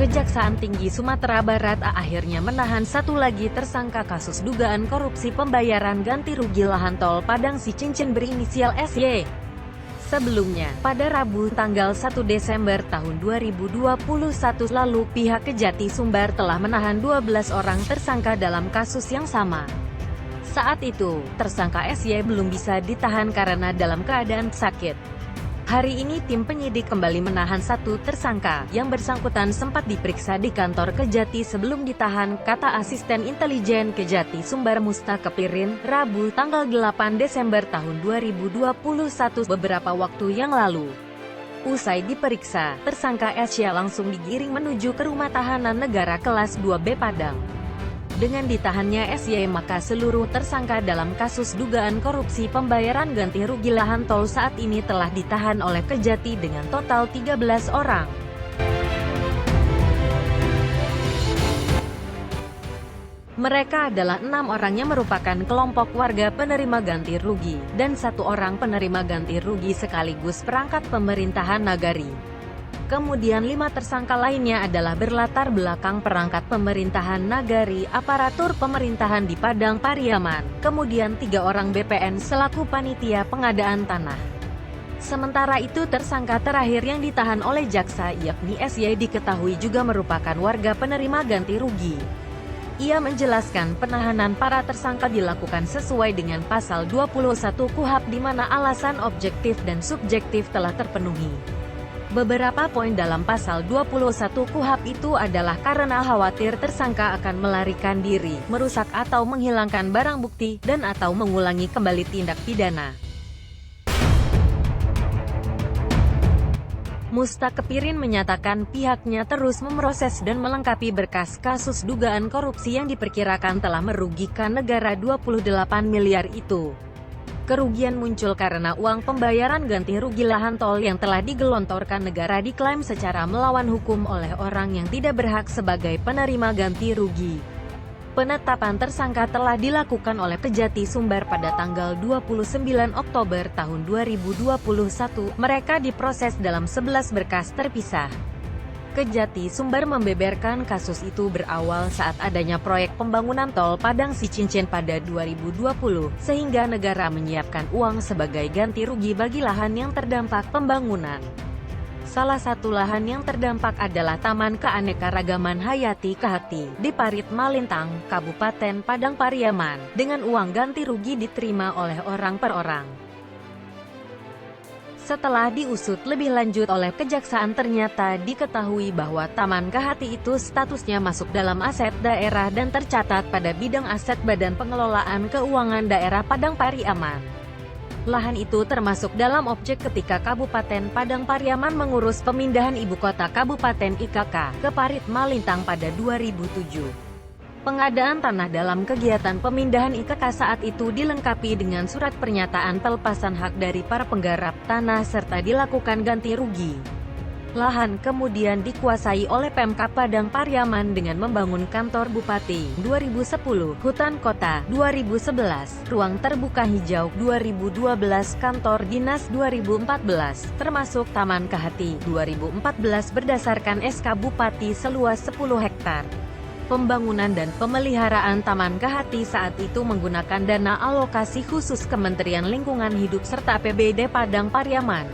Kejaksaan Tinggi Sumatera Barat akhirnya menahan satu lagi tersangka kasus dugaan korupsi pembayaran ganti rugi lahan tol Padang Sicincin berinisial SY. Sebelumnya, pada Rabu tanggal 1 Desember tahun 2021 lalu, pihak Kejati Sumbar telah menahan 12 orang tersangka dalam kasus yang sama. Saat itu, tersangka SY belum bisa ditahan karena dalam keadaan sakit. Hari ini tim penyidik kembali menahan satu tersangka. Yang bersangkutan sempat diperiksa di kantor Kejati sebelum ditahan, kata Asisten Intelijen Kejati Sumbar Mustakepirin, Rabu tanggal 8 Desember tahun 2021 beberapa waktu yang lalu. Usai diperiksa, tersangka SY langsung digiring menuju ke rumah tahanan negara kelas 2B Padang. Dengan ditahannya SY, maka seluruh tersangka dalam kasus dugaan korupsi pembayaran ganti rugi lahan tol saat ini telah ditahan oleh Kejati dengan total 13 orang. Mereka adalah 6 orang yang merupakan kelompok warga penerima ganti rugi, dan 1 orang penerima ganti rugi sekaligus perangkat pemerintahan nagari. Kemudian 5 tersangka lainnya adalah berlatar belakang perangkat pemerintahan nagari, aparatur pemerintahan di Padang Pariaman, kemudian 3 orang BPN selaku panitia pengadaan tanah. Sementara itu tersangka terakhir yang ditahan oleh jaksa yakni SY diketahui juga merupakan warga penerima ganti rugi. Ia menjelaskan penahanan para tersangka dilakukan sesuai dengan pasal 21 KUHP di mana alasan objektif dan subjektif telah terpenuhi. Beberapa poin dalam pasal 21 KUHP itu adalah karena khawatir tersangka akan melarikan diri, merusak atau menghilangkan barang bukti, dan atau mengulangi kembali tindak pidana. Mustakepirin menyatakan pihaknya terus memproses dan melengkapi berkas kasus dugaan korupsi yang diperkirakan telah merugikan negara 28 miliar itu. Kerugian muncul karena uang pembayaran ganti rugi lahan tol yang telah digelontorkan negara diklaim secara melawan hukum oleh orang yang tidak berhak sebagai penerima ganti rugi. Penetapan tersangka telah dilakukan oleh Kejati Sumbar pada tanggal 29 Oktober tahun 2021. Mereka diproses dalam 11 berkas terpisah. Kejati Sumbar membeberkan kasus itu berawal saat adanya proyek pembangunan tol Padang Sicincin pada 2020, sehingga negara menyiapkan uang sebagai ganti rugi bagi lahan yang terdampak pembangunan. Salah satu lahan yang terdampak adalah Taman Keanekaragaman Hayati Kehati, di Parit Malintang, Kabupaten Padang Pariaman, dengan uang ganti rugi diterima oleh orang per orang. Setelah diusut lebih lanjut oleh kejaksaan ternyata diketahui bahwa Taman Kehati itu statusnya masuk dalam aset daerah dan tercatat pada bidang aset Badan Pengelolaan Keuangan Daerah Padang Pariaman. Lahan itu termasuk dalam objek ketika Kabupaten Padang Pariaman mengurus pemindahan ibu kota Kabupaten IKK ke Parit Malintang pada 2007. Pengadaan tanah dalam kegiatan pemindahan IKK saat itu dilengkapi dengan surat pernyataan pelepasan hak dari para penggarap tanah serta dilakukan ganti rugi. Lahan kemudian dikuasai oleh Pemkab Padang Pariaman dengan membangun kantor Bupati 2010, Hutan Kota 2011, Ruang Terbuka Hijau 2012, Kantor Dinas 2014, termasuk Taman Kehati 2014 berdasarkan SK Bupati seluas 10 hektar. Pembangunan dan pemeliharaan Taman Kehati saat itu menggunakan dana alokasi khusus Kementerian Lingkungan Hidup serta APBD Padang Pariaman.